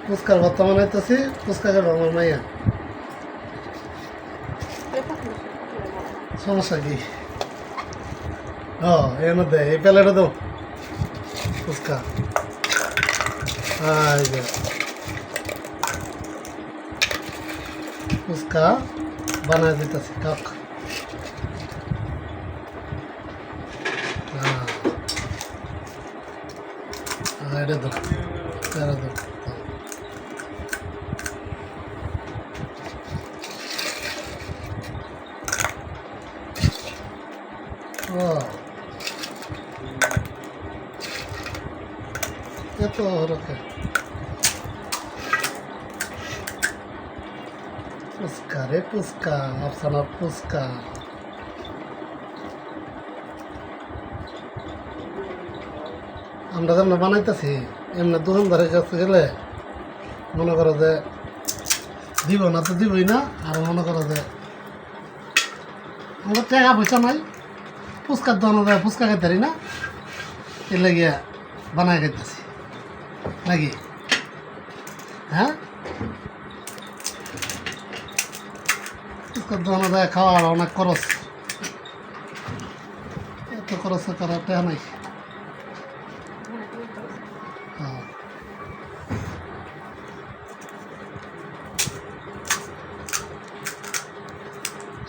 ফুচকার ভর্তা বানাইতেছি, ফুচকা খাবে আমার মাইয়া। সমস্যা কি? এর মধ্যে এই প্যালেটে দাও ফুচকা। এই যে ফুচকা বানাই দিতেছি, কাক। এটা দাও, এটা দাও। এত রকম ফুচকা রে ফুচকা, আফসানার ফুচকা। আমরা যেমন বানাইতেছি এমনি দোকানদারের কাছে গেলে মনে করো যে দিব না তো দিবই না, আর মনে করো যে আমরা টাকা পয়সা নাই, ফুচকার দোকানে যায় ফুচকা খাইতে পারি না, এর লাগিয়া বানাই খাইতেছি নাকি? হ্যাঁ, ফুচকার দোকানে যায় খাওয়ার অনেক খরচ, এত খরচ করার টাকা নাই।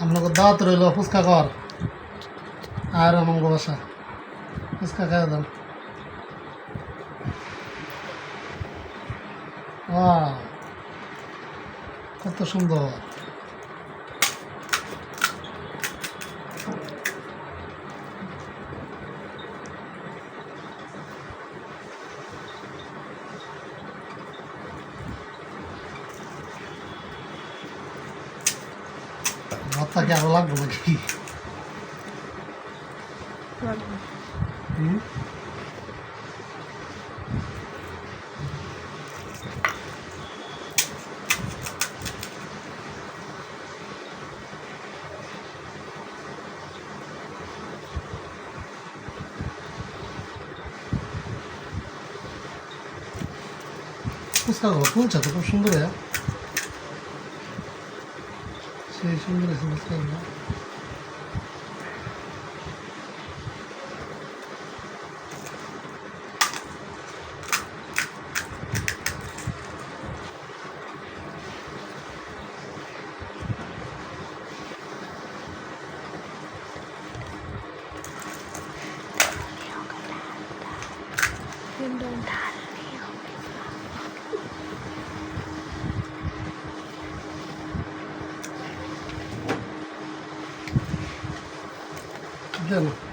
আপনাকে দাওয়াত রইল ফুচকা খাওয়ার, আর আমার বাসা ফুচকা খাওয়া দাম। কত সুন্দর! ভাতটাকে আরো লাগবে নাকি? ফুচকাগুলো তুলছে তো খুব সুন্দর, সেই সুন্দর আছে ফুচকাগুলো।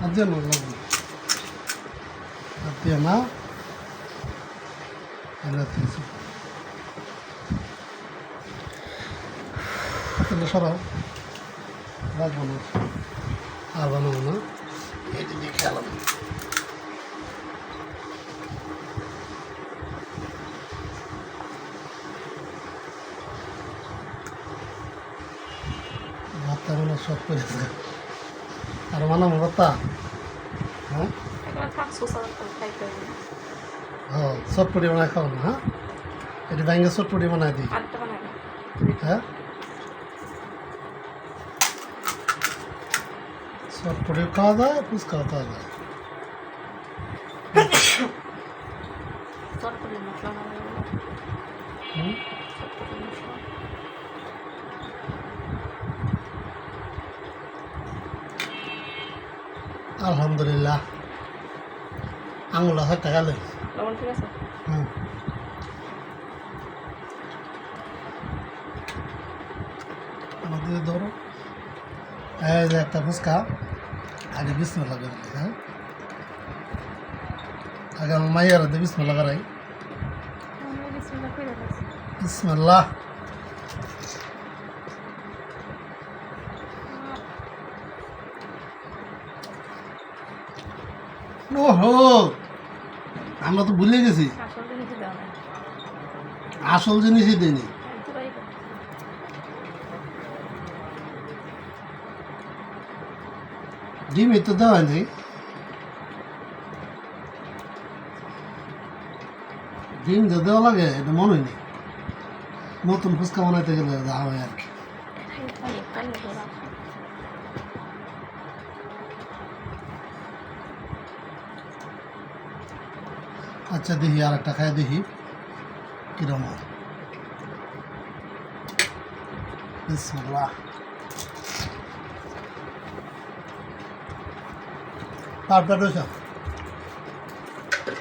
అదేనా అదేనా ఇలా తీసి সরাও, রাখবো না, আর বানাবো না, এটি দিয়ে খেলাম। ভাতটা মানে সব করে আর বানাবো ভাতটা। হ্যাঁ, চটপটি বানাই খাও না? হ্যাঁ, এটি ব্যাঙ্গে চটপটি বানাই দিই। হ্যাঁ, চটপটিও খাওয়া যায়, ফুচকাও খাওয়া যায়। আলহামদুলিল্লাহ, আঙুল 1000 টাকা লই। আমাদের ধরো এই যে একটা ফুচকা, আগে বিসমিল্লাহ করে দিই। হ্যাঁ, আগে আমার মাইয়ার দিয়ে বিসমিল্লাহ করাই। বিসমিল্লাহ। ওহো, আমরা তো ভুলে গেছি, আসল জিনিসই দিইনি। ডিম তো দেওয়া নেই, ডিম যে দেওয়া লাগে এটা মনে হয়নি। নতুন ফুচকা বানাইতে গেলে যা হয় আর কি। আচ্ছা দেখি আর একটা খাই দেখি কিরম হয়। বিসমিল্লাহ। তারপরে